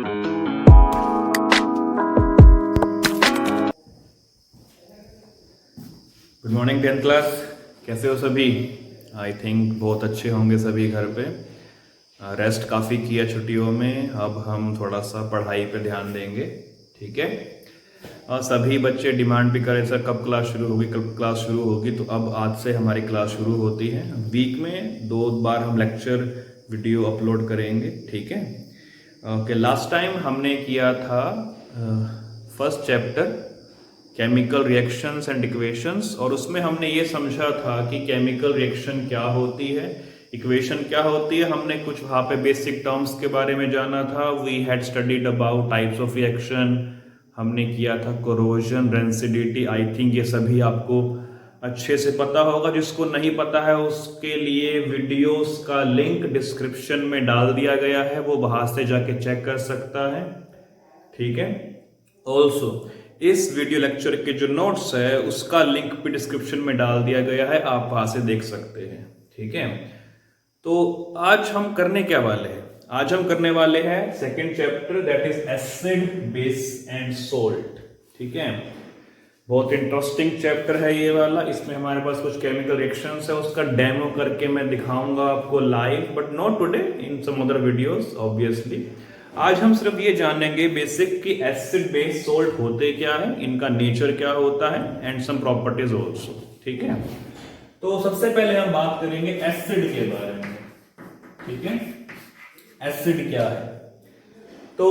Good morning 10th class. कैसे हो सभी? आई थिंक बहुत अच्छे होंगे सभी घर पे। रेस्ट काफ़ी किया छुट्टियों में, अब हम थोड़ा सा पढ़ाई पे ध्यान देंगे। ठीक है। सभी बच्चे डिमांड भी करें सर कब क्लास शुरू होगी, कब क्लास शुरू होगी। तो अब आज से हमारी क्लास शुरू होती है। वीक में 2 बार हम लेक्चर वीडियो अपलोड करेंगे। ठीक है। ओके, लास्ट टाइम हमने किया था first chapter chemical reactions and equations, और उसमें हमने ये समझा था कि केमिकल रिएक्शन क्या होती है, इक्वेशन क्या होती है। हमने कुछ वहाँ पे बेसिक टर्म्स के बारे में जाना था। We had studied about types of reaction, हमने किया था कोरोजन, रेंसिडिटी। आई थिंक ये सभी आपको अच्छे से पता होगा। जिसको नहीं पता है उसके लिए वीडियोस का लिंक डिस्क्रिप्शन में डाल दिया गया है, वो वहां से जाके चेक कर सकता है। ठीक है। ऑल्सो इस वीडियो लेक्चर के जो नोट्स है उसका लिंक भी डिस्क्रिप्शन में डाल दिया गया है, आप वहां से देख सकते हैं। ठीक है। तो आज हम करने क्या वाले हैं? आज हम करने वाले हैं second chapter, that is acid, base and salt. ठीक है। बहुत इंटरेस्टिंग चैप्टर है ये वाला। इसमें हमारे पास कुछ केमिकल रिएक्शंस है, उसका डेमो करके मैं दिखाऊंगा आपको live, but not today, in some other videos obviously. आज हम सिर्फ ये जानेंगे बेसिक कि एसिड बेस सोल्ट होते क्या है, इनका नेचर क्या होता है, एंड सम प्रॉपर्टीज ऑल्सो। ठीक है। तो सबसे पहले हम बात करेंगे एसिड के बारे में। ठीक है। एसिड क्या है? तो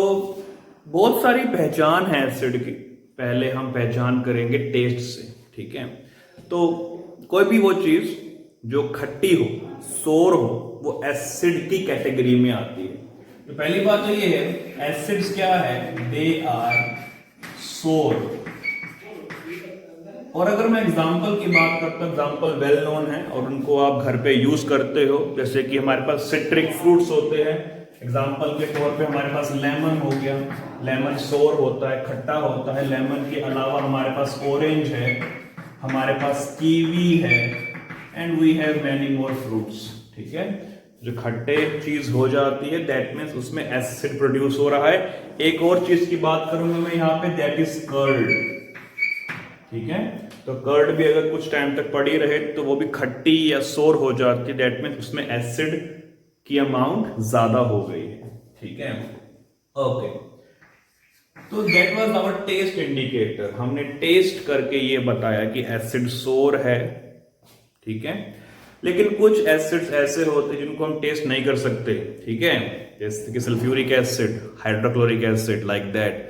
बहुत सारी पहचान है एसिड की। पहले हम पहचान करेंगे टेस्ट से। ठीक है। तो कोई भी वो चीज जो खट्टी हो, सोर हो, वो एसिड की कैटेगरी में आती है। तो पहली बात तो ये है, एसिड्स क्या है? दे आर सोर। और अगर मैं एग्जाम्पल की बात करता हूँ, एग्जाम्पल वेल नोन है और उनको आप घर पे यूज करते हो, जैसे कि हमारे पास सिट्रिक फ्रूट्स होते हैं। एग्जाम्पल के तौर पे हमारे पास लेमन हो गया, लेमन सोर होता है, खट्टा होता है। लेमन के अलावा हमारे पास ऑरेंज है, हमारे पास कीवी है, and we have many more fruits. ठीक है। जो खट्टे चीज हो जाती है दैट मीन्स उसमें एसिड प्रोड्यूस हो रहा है। एक और चीज की बात करूंगा मैं यहाँ पे, दैट इज कर्ड। ठीक है। तो कर्ड भी अगर कुछ टाइम तक पड़ी रहे तो वो भी खट्टी या सोर हो जाती है, दैट मीन्स उसमें एसिड की अमाउंट ज्यादा हो गई है। ठीक है। ओके। तो that was our test indicator. हमने टेस्ट करके ये बताया कि एसिड सोर है। ठीक है। लेकिन कुछ एसिड्स ऐसे होते हैं जिनको हम टेस्ट नहीं कर सकते। ठीक है। जैसे कि sulphuric acid, hydrochloric acid, like that.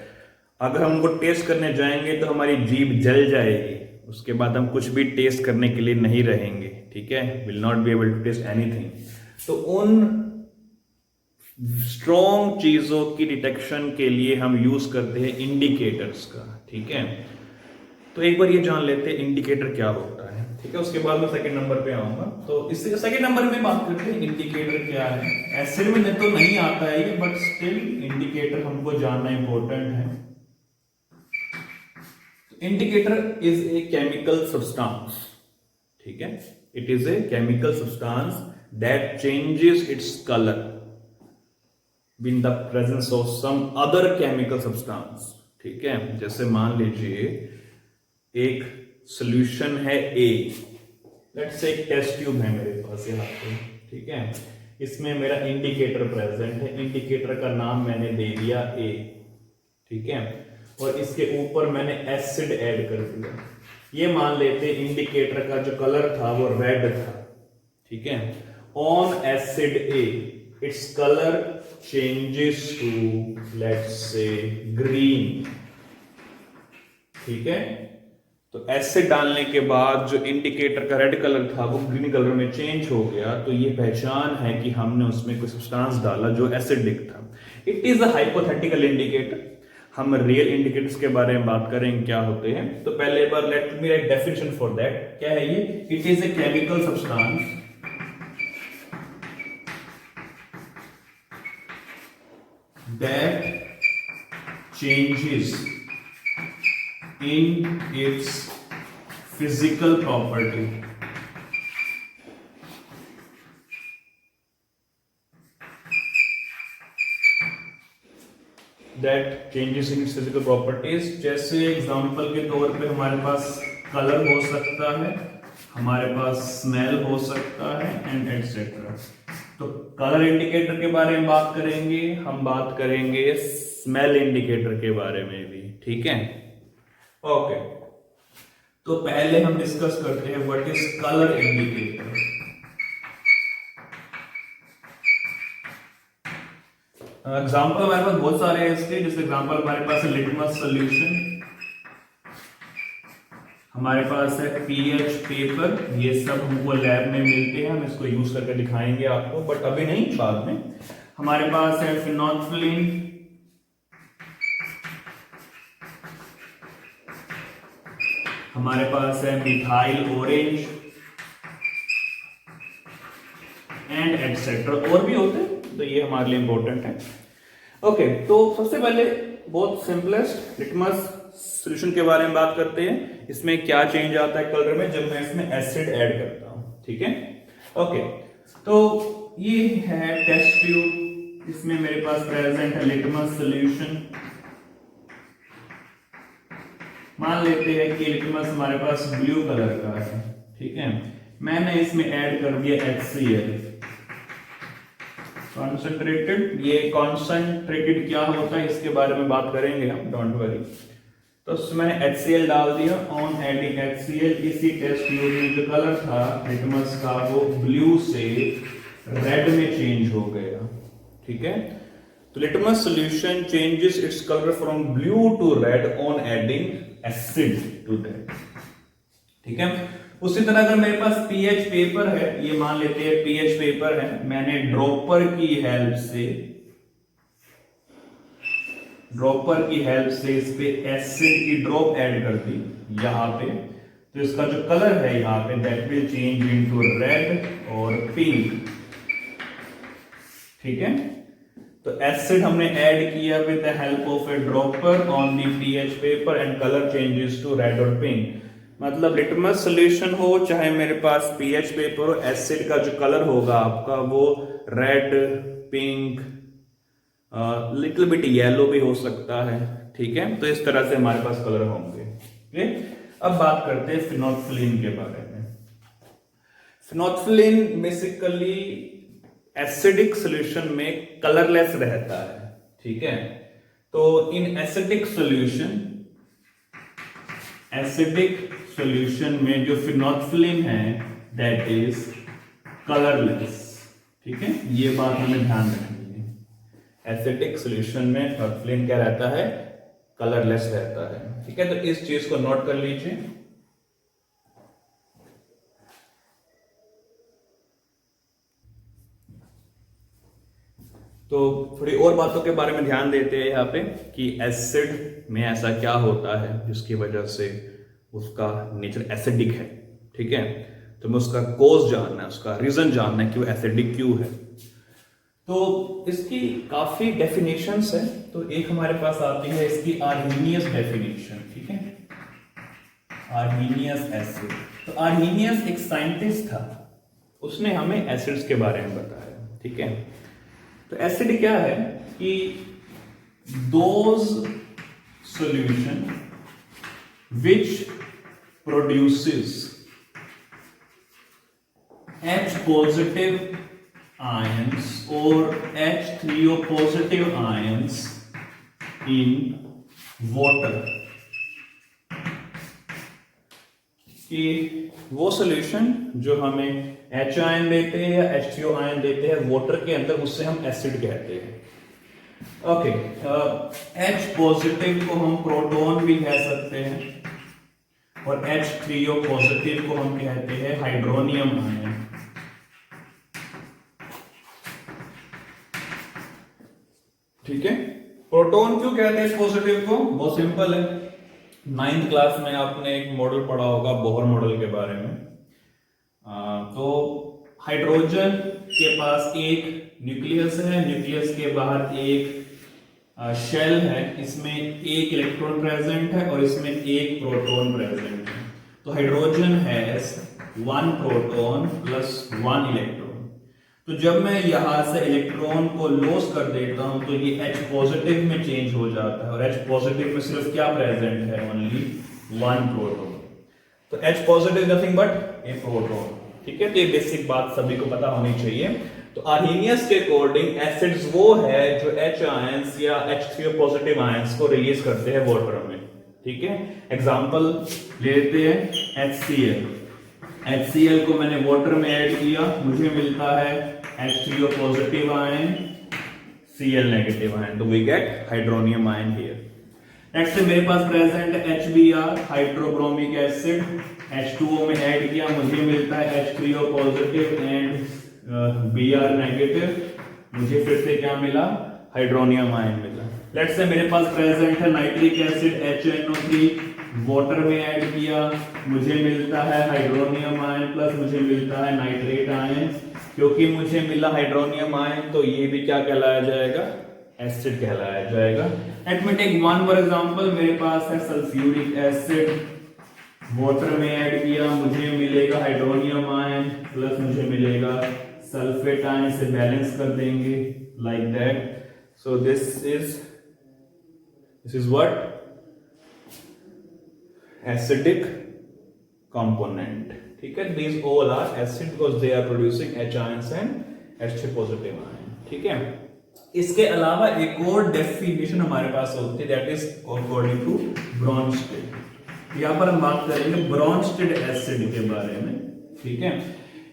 अगर हम उनको टेस्ट करने जाएंगे तो हमारी जीभ जल जाएगी, उसके बाद हम कुछ भी टेस्ट करने के लिए नहीं रहेंगे। ठीक है। Will not be able to test anything. तो उन स्ट्रॉन्ग चीजों की डिटेक्शन के लिए हम यूज करते हैं इंडिकेटर्स का। ठीक है। तो एक बार ये जान लेते हैं इंडिकेटर क्या होता है। ठीक है। उसके बाद मैं सेकंड नंबर पे आऊंगा। तो इससे सेकंड नंबर में बात करते हैं इंडिकेटर क्या है। एसिड में तो नहीं आता है ये, बट स्टिल इंडिकेटर हमको जानना इंपॉर्टेंट है। Indicator is a chemical substance. ठीक है। It is a chemical substance that changes its colour in the presence of some other chemical substance। ठीक है। जैसे मान लीजिए एक सॉल्यूशन है A, लेट्स से एक टेस्ट ट्यूब है मेरे पास यहाँ पे। ठीक है। इसमें मेरा इंडिकेटर प्रेजेंट है, इंडिकेटर का नाम मैंने दे दिया A। ठीक है। और इसके ऊपर मैंने एसिड ऐड कर दिया। ये मान लेते इंडिकेटर का जो कलर था वो रेड था। ठीक है। On acid A its color changes to let's say green। ठीक है। तो एसिड डालने के बाद जो इंडिकेटर का रेड कलर था वो ग्रीन कलर में चेंज हो गया, तो ये पहचान है कि हमने उसमें कोई सब्सटेंस डाला जो एसिडिक था। It is a hypothetical indicator. हम रियल इंडिकेटर्स के बारे में बात करें क्या होते हैं। तो पहले बार let me write definition for that. क्या है ये? It is a chemical substance that changes in its physical property। That changes in physical properties. जैसे एग्जांपल के तौर पे हमारे पास कलर हो सकता है, हमारे पास स्मेल हो सकता है एंड एटसेट्रा। तो कलर इंडिकेटर के बारे में बात करेंगे, हम बात करेंगे स्मेल इंडिकेटर के बारे में भी, ठीक है। ओके, तो पहले हम डिस्कस करते हैं what is colour indicator. Example हमारे पास बहुत सारे हैं इसके। जैसे एग्जांपल हमारे पास है लिटमस सॉल्यूशन, हमारे पास है पीएच पेपर, ये सब हमको लैब में मिलते हैं, हम इसको यूज करके दिखाएंगे आपको, बट अभी नहीं, बाद में। हमारे पास है फिनोल्फिन, हमारे पास है मिथाइल ऑरेंज एंड एटसेट्रा, और भी होते हैं, तो ये हमारे लिए इंपॉर्टेंट है। ओके, तो सबसे पहले बहुत सिंपलेस्ट लिटमस सॉल्यूशन के बारे में बात करते हैं। इसमें क्या चेंज आता है कलर में जब मैं इसमें एसिड ऐड करता हूं, ठीक है। ओके, तो ये है टेस्ट ट्यूब, इसमें मेरे पास प्रेजेंट है लिटमस सॉल्यूशन। मान लेते हैं कि लिटमस हमारे पास ब्लू कलर का है, ठीक है। मैंने इसमें ऐड कर दिया HCl कॉन्सेंट्रेटेड। ये कॉन्सेंट्रेटेड क्या होता है इसके बारे में बात करेंगे हम, डोंट वरी। तो मैंने HCl डाल दिया। ऑन एडिंग HCl, इसी टेस्ट ट्यूब में जो कलर था लिटमस का वो ब्लू से रेड में चेंज हो गया, ठीक है। तो litmus solution changes its colour from blue to red on adding acid to that, ठीक है। उसी तरह अगर मेरे पास पीएच पेपर है, ये मान लेते हैं पीएच पेपर है, मैंने ड्रॉपर की हेल्प से इस पे एसिड की ड्रॉप ऐड कर दी यहां पे, तो इसका जो कलर है यहां पे that will change into red और पिंक, ठीक है। तो एसिड हमने ऐड किया with the help of a dropper on the pH paper and colour changes to red और पिंक। मतलब लिटमस सॉल्यूशन हो चाहे मेरे पास पीएच पेपर हो, एसिड का जो कलर होगा आपका वो red, pink, little bit yellow भी हो सकता है, ठीक है। तो इस तरह से हमारे पास कलर होंगे, ठीक। अब बात करते हैं फिनोल्फिन के बारे में। फिनोल्फिन बेसिकली एसिडिक सॉल्यूशन में कलरलेस रहता है, ठीक है। तो इन एसिडिक सॉल्यूशन में जो फिनोल्फिन है दैट इज कलरलेस, ठीक है। ये बात हमें ध्यान रखनी है। एसिडिक सॉल्यूशन में फिनोल्फिन क्या रहता है, कलरलेस रहता है, ठीक है। तो इस चीज को नोट कर लीजिए। तो थोड़ी और बातों के बारे में ध्यान देते हैं यहाँ पे कि एसिड में ऐसा क्या होता है जिसकी वजह से उसका नेचर एसिडिक है, ठीक है। तो हमें उसका कोज जानना है, उसका रीजन जानना है कि वो एसिडिक क्यों है। तो इसकी काफी डेफिनेशंस है। तो एक हमारे पास आती है इसकी आर्हीनियस डेफिनेशन, ठीक है। Arrhenius acid. तो आर्हीनियस एक साइंटिस्ट था, उसने हमें एसिड्स के बारे में बताया, ठीक है। तो एसिड क्या है कि those solution which produces H positive ions or H3O positive ions in water, कि वो सॉल्यूशन जो हमें H आयन देते हैं या H3O आयन देते हैं वाटर के अंदर, उससे हम एसिड कहते हैं। ओके, H पॉजिटिव को हम प्रोटॉन भी कह सकते हैं और H3O पॉजिटिव को हम कहते हैं हाइड्रोनियम आयन, ठीक है। प्रोटॉन क्यों कहते हैं पॉजिटिव को, बहुत सिंपल है। 9th क्लास में आपने एक मॉडल पढ़ा होगा बोहर मॉडल के बारे में। तो हाइड्रोजन के पास एक न्यूक्लियस है, न्यूक्लियस के बाहर एक शेल है, इसमें एक इलेक्ट्रॉन प्रेजेंट है और इसमें एक प्रोटॉन प्रेजेंट है। तो hydrogen has 1 proton plus 1 electron. तो जब मैं यहां से इलेक्ट्रॉन को लॉस कर देता हूं तो ये H पॉजिटिव में चेंज हो जाता है, और H पॉजिटिव में सिर्फ क्या प्रेजेंट है, ओनली वन प्रोटॉन। तो H positive nothing but A proton. ठीक है, तो ये बेसिक बात सभी को पता होनी चाहिए। तो आर्हेनियस के अकॉर्डिंग एसिड्स वो है जो H आयंस या H3O पॉजिटिव आयंस को रिलीज करते हैं वाटर में। ठीक है, एग्जांपल लेते हैं HCl। HCl को मैंने वाटर में ऐड किया, मुझे मिलता है H3O positive ion, Cl negative ion, तो we get hydronium ion here. Next मेरे पास प्रेजेंट है HBr, हाइड्रोब्रोमिक एसिड, H2O में ऐड किया, मुझे मिलता है H3O positive and Br negative, मुझे फिर से क्या मिला, हाइड्रोनियम आयन मिला। लेट्स से मेरे पास प्रेजेंट है नाइट्रिक एसिड HNO3, वाटर में ऐड किया, मुझे मिलता है हाइड्रोनियम आयन प्लस मुझे मिलता है नाइट्रेट आयन। क्योंकि मुझे मिला हाइड्रोनियम आयन तो ये भी क्या कहलाया जाएगा, एसिड कहलाया जाएगा। Let me take one more example, मेरे पास है सल्फ्यूरिक एसिड, वाटर में ऐड किया, मुझे मिलेगा हाइड्रोनियम आयन प्लस मुझे मिलेगा सल्फेट आयन, से बैलेंस कर देंगे like that. So this is what, acidic component. ठीक है, these all are acid because they are producing H ions and H3 positive ion। ठीक है, इसके अलावा एक और डेफिनेशन हमारे पास होती है, that is according to Bronsted. यहां पर हम बात करेंगे ब्रॉन्स्टेड एसिड के बारे में। ठीक है,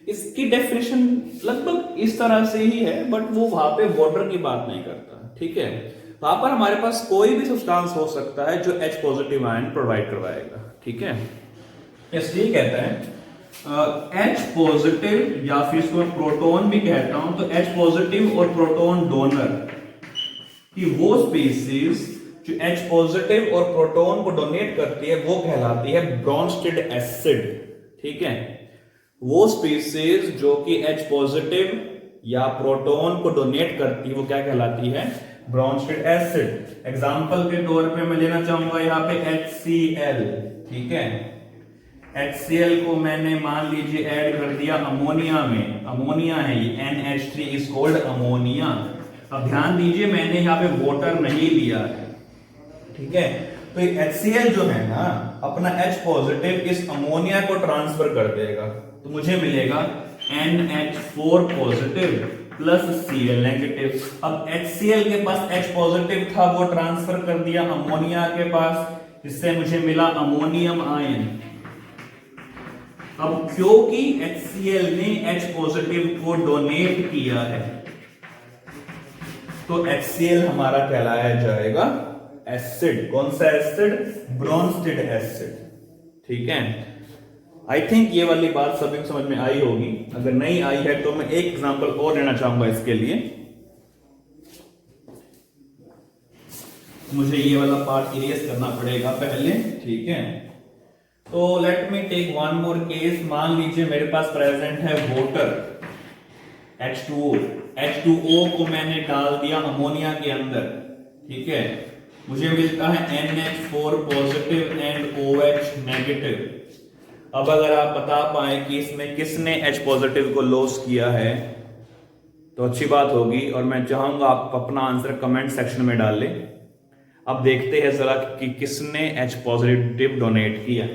इसकी डेफिनेशन लगभग इस तरह से ही है, बट वो वहां पे वाटर की बात नहीं करता। ठीक है, वहां पर हमारे पास कोई भी सब्सटेंस हो सकता है जो H पॉजिटिव आयन प्रोवाइड करवाएगा। ठीक है, इसलिए कहता है H पॉजिटिव, या फिर इसको मैं प्रोटॉन भी कहता हूं, तो H पॉजिटिव और प्रोटॉन डोनर की वो स्पीसीज जो H पॉजिटिव और प्रोटॉन को डोनेट करती है वो कहलाती है ब्रॉन्स्टेड एसिड। ठीक है, वो स्पीसीज जो कि H पॉजिटिव या प्रोटॉन को डोनेट करती है वो क्या कहलाती है, ब्रॉन्स्टेड एसिड। एग्जांपल के तौर पे मैं लेना चाहूंगा यहाँ पे HCl। ठीक है, HCl को मैंने मान लीजिए ऐड कर दिया अमोनिया में, अमोनिया है ये, NH3 इज कॉल्ड अमोनिया। अब ध्यान दीजिए मैंने यहाँ पे वाटर नहीं लिया है। ठीक है, तो ये HCl जो है ना अपना H पॉजिटिव इस अमोनिया को ट्रांसफर कर देगा, तो मुझे मिलेगा NH4 positive plus Cl negative. अब HCl के पास H पॉजिटिव था, वो ट्रांसफर कर दिया अमोनिया के पास, जिससे मुझे मिला अमोनियम आयन। अब क्योंकि HCl ने H पॉजिटिव को डोनेट किया है तो HCl हमारा कहलाया जाएगा एसिड। कौन सा एसिड, ब्रॉन्स्टेड एसिड। ठीक है, आई थिंक ये वाली बात सभी को समझ में आई होगी। अगर नहीं आई है तो मैं एक एग्जांपल और लेना चाहूंगा इसके लिए। मुझे ये वाला पार्ट इरेज करना पड़ेगा पहले। ठीक है, तो let me take one more case. मान लीजिए मेरे पास प्रेजेंट है वाटर H2O, H2O को मैंने डाल दिया अमोनिया के अंदर। ठीक है, मुझे मिलता है NH4 positive and OH negative. अब अगर आप बता पाए कि इसमें किसने H पॉजिटिव को लॉस किया है तो अच्छी बात होगी, और मैं चाहूंगा आप अपना आंसर कमेंट सेक्शन में डाल लें। अब देखते हैं जरा कि किसने H पॉजिटिव डोनेट किया।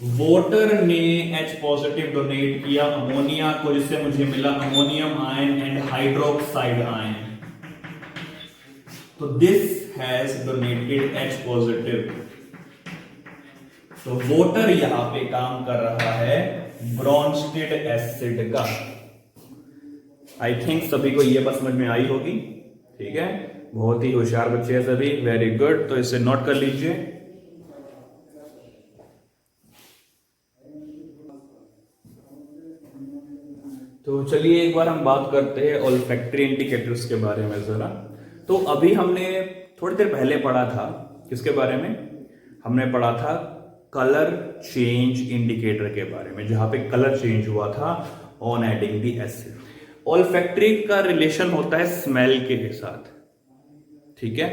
वाटर ने H पॉजिटिव डोनेट किया अमोनिया को, जिससे मुझे मिला ammonium ion and hydroxide ion. तो this has donated H positive. तो वाटर यहां पे काम कर रहा है ब्रॉन्स्टेड एसिड का। आई थिंक सभी को यह बात समझ में आई होगी। ठीक है, बहुत ही होशियार बच्चे हैं सभी, वेरी गुड। तो इसे नोट कर लीजिए। तो चलिए एक बार हम बात करते हैं ओल्फैक्टरी इंडिकेटर्स के बारे में जरा। तो अभी हमने थोड़ी देर पहले पढ़ा था, किसके बारे में, हमने पढ़ा था कलर चेंज इंडिकेटर के बारे में, जहां पे कलर चेंज हुआ था on adding the acid. Olfactory का रिलेशन होता है स्मेल के साथ। ठीक है,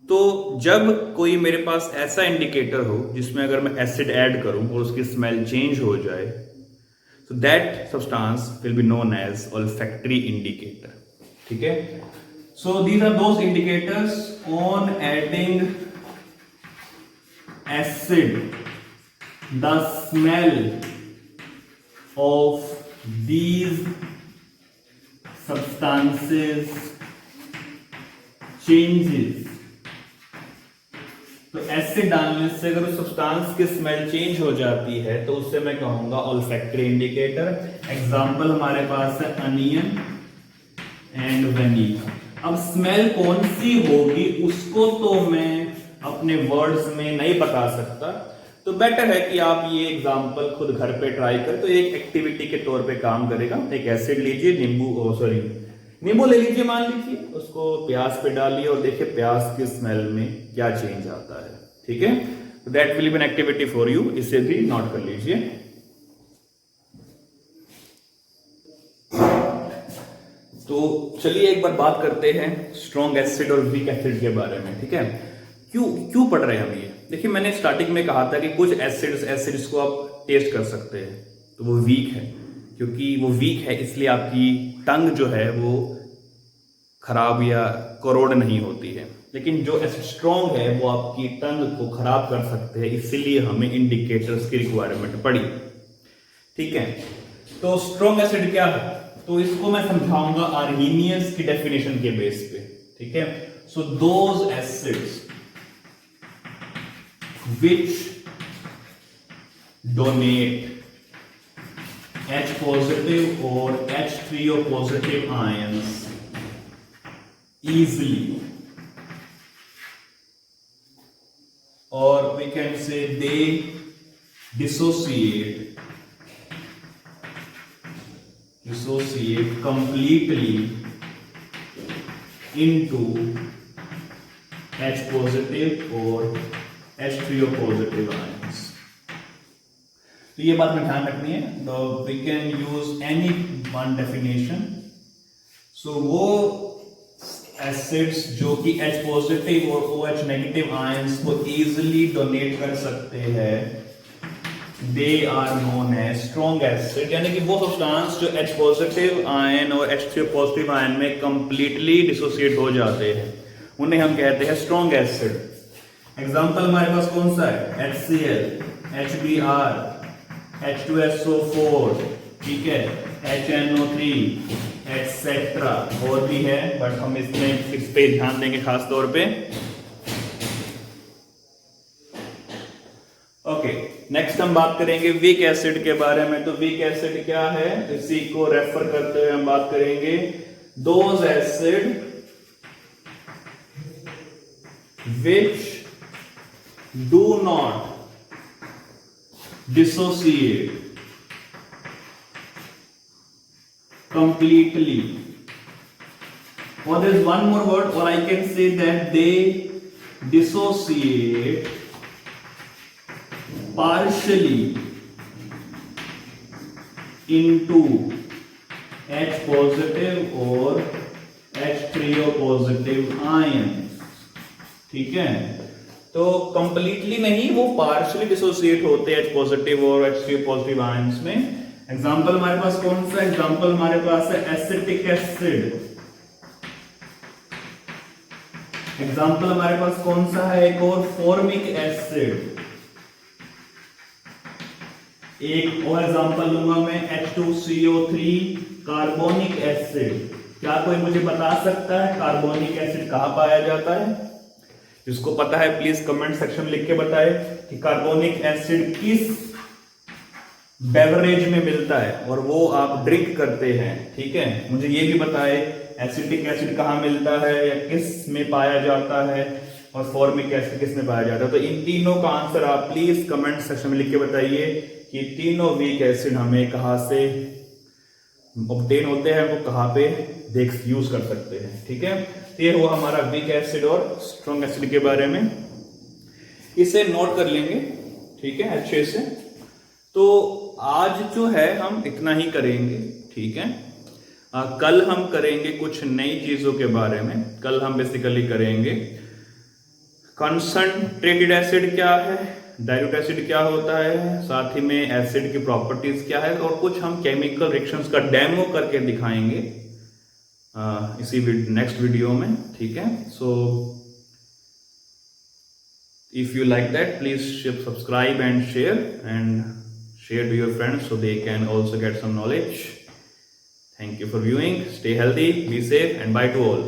तो जब कोई मेरे पास ऐसा इंडिकेटर हो जिसमें अगर मैं एसिड ऐड करूं और उसकी स्मेल चेंज हो जाए, So that substance will be known as olfactory indicator. ठीक है? So these are those indicators on adding acid. The smell of these substances changes. तो एसिड डालने से अगर उस सब्सटेंस की स्मेल चेंज हो जाती है तो उससे मैं कहूंगा ऑल्फैक्टरी इंडिकेटर. एग्जांपल हमारे पास है अनियन एंड वनीला. अब स्मेल कौन सी होगी उसको तो मैं अपने वर्ड्स में नहीं बता सकता, तो बेटर है कि आप ये एग्जांपल खुद घर पे ट्राई करें. तो एक एक्टिविटी के तौर पे काम करेगा. एक एसिड लीजिए, नींबू ले लीजिए, मान लीजिए, उसको प्याज पे डालिए और देखिए प्याज की स्मेल में क्या चेंज आता है. ठीक है, तो that will be an activity for you. इसे भी नोट कर लीजिए. तो चलिए एक बार बात करते हैं स्ट्रॉन्ग एसिड और वीक एसिड के बारे में. ठीक है, क्यों पढ़ रहे हैं हम ये. देखिए मैंने स्टार्टिंग में कहा था कि कुछ एसिड्स को आप टेस्ट कर सकते हैं तो वो वीक है. क्योंकि वो वीक है इसलिए आपकी टंग जो है वो खराब या करोड़ नहीं होती है. लेकिन जो एसिड स्ट्रॉन्ग है वो आपकी टंग को खराब कर सकते हैं, इसीलिए हमें इंडिकेटर्स की रिक्वायरमेंट पड़ी. ठीक है, तो स्ट्रॉन्ग एसिड क्या है तो इसको मैं समझाऊंगा आर्हीनियस की डेफिनेशन के बेस पे. ठीक है, so those acids which donate H positive or H3O positive ions easily, or we can say they dissociate completely into H positive or H3O positive ions. तो ये बात में ध्यान रखनी है. तो we can use any one definition. So वो acids जो कि H पॉजिटिव और OH नेगेटिव आयंस को इजीली डोनेट कर सकते हैं, they are known as strong acid. यानी कि वो सब्सटेंस जो H पॉजिटिव आयन और H3O पॉजिटिव आयन में कंप्लीटली डिसोसिएट हो जाते हैं, उन्हें हम कहते हैं स्ट्रॉन्ग एसिड. एग्जाम्पल हमारे पास कौन सा है, HCl, HBr, H2SO4, ठीक है, HNO3, एक्सेट्रा, और भी है बट हम इसमें इस पे ध्यान देंगे खास तौर पे. ओके, नेक्स्ट हम बात करेंगे वीक एसिड के बारे में. तो वीक एसिड क्या है, इसी को रेफर करते हुए हम बात करेंगे those acid which do not dissociate completely, or there is one more word, or I can say that they dissociate partially into H positive or H3O positive ions. ठीक है, तो कंप्लीटली नहीं, वो पार्शियली डिसोसिएट होते हैं H positive और H3O positive ions में. Example हमारे पास कौन सा, एग्जांपल हमारे पास है एसिटिक एसिड. एग्जांपल हमारे पास कौन सा है, एक और फॉर्मिक एसिड. एक और एग्जांपल लूंगा मैं H2CO3 कार्बोनिक एसिड. क्या कोई मुझे बता सकता है कार्बोनिक एसिड कहां पाया जाता है? जिसको पता है प्लीज कमेंट सेक्शन में लिख के बताए कि कार्बोनिक एसिड किस बेवरेज में मिलता है और वो आप ड्रिंक करते हैं. ठीक है, मुझे ये भी बताए एसिटिक एसिड कहाँ मिलता है या किस में पाया जाता है और फॉर्मिक एसिड किस में पाया जाता है. तो इन तीनों का आंसर आप प्लीज कमेंट सेक्शन में लिख के बताइए कि तीनों वीक एसिड हमें कहाँ से ऑब्टेन होते हैं, वो कहाँ पे यूज कर सकते हैं. ठीक है, तो ये हुआ हमारा वीक एसिड और स्ट्रॉन्ग एसिड के बारे में. इसे नोट कर लेंगे. ठीक है, अच्छे से. तो आज जो है हम इतना ही करेंगे. ठीक है, कल हम करेंगे कुछ नई चीजों के बारे में. कल हम बेसिकली करेंगे कंसंट्रेटेड एसिड क्या है, डाइल्यूट एसिड क्या होता है, साथ ही में एसिड की प्रॉपर्टीज क्या है, और कुछ हम केमिकल रिएक्शंस का डेमो करके दिखाएंगे इसी नेक्स्ट वीडियो में, ठीक है। So if you like that, please subscribe and share to your friends so they can also get some knowledge. Thank you for viewing. Stay healthy, be safe, and bye to all.